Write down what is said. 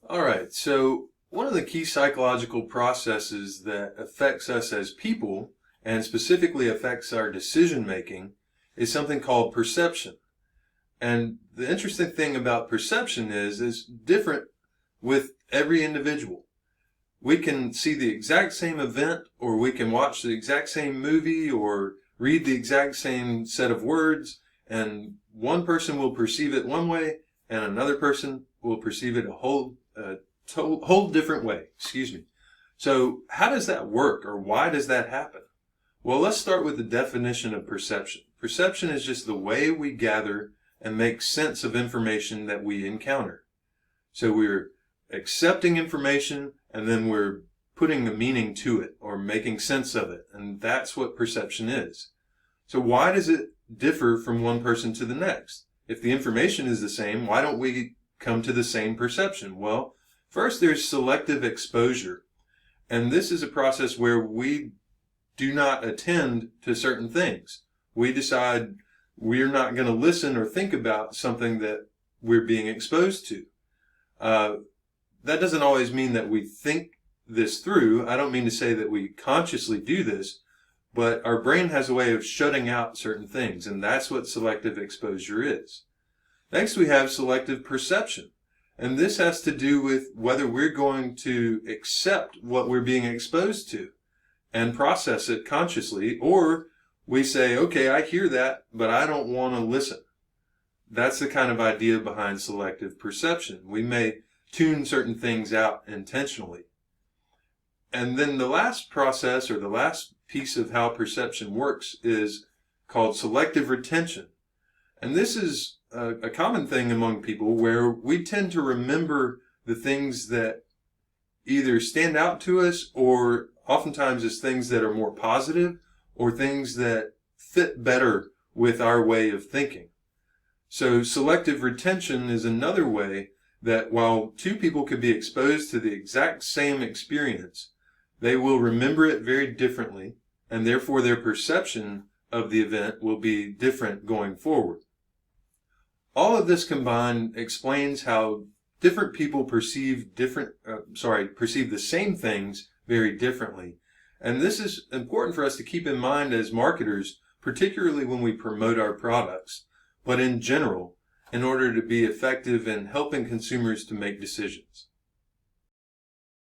All right, so one of the key psychological processes that affects us as people, and specifically affects our decision making, is something called perception. And the interesting thing about perception is it's different with every individual. We can see the exact same event, or we can watch the exact same movie, or read the exact same set of words, and one person will perceive it one way, and another person will perceive it whole different way. Excuse me. So how does that work, or why does that happen? Well, let's start with the definition of perception. Perception is just the way we gather and make sense of information that we encounter. So we're accepting information and then we're putting a meaning to it or making sense of it. And that's what perception is. So why does it differ from one person to the next? If the information is the same, why don't we come to the same perception? Well, first there's selective exposure. And this is a process where we do not attend to certain things. We decide we're not going to listen or think about something that we're being exposed to. That doesn't always mean that we think this through. I don't mean to say that we consciously do this, but our brain has a way of shutting out certain things, and that's what selective exposure is. Next, we have selective perception, and this has to do with whether we're going to accept what we're being exposed to and process it consciously, or we say, okay, I hear that, but I don't want to listen. That's the kind of idea behind selective perception. We may tune certain things out intentionally. And then the last process, or the last piece of how perception works, is called selective retention. And this is a common thing among people where we tend to remember the things that either stand out to us, or oftentimes as things that are more positive, or things that fit better with our way of thinking. So selective retention is another way that while two people could be exposed to the exact same experience, they will remember it very differently, and therefore their perception of the event will be different going forward. All of this combined explains how different people perceive the same things very differently. And this is important for us to keep in mind as marketers, particularly when we promote our products, but in general, in order to be effective in helping consumers to make decisions.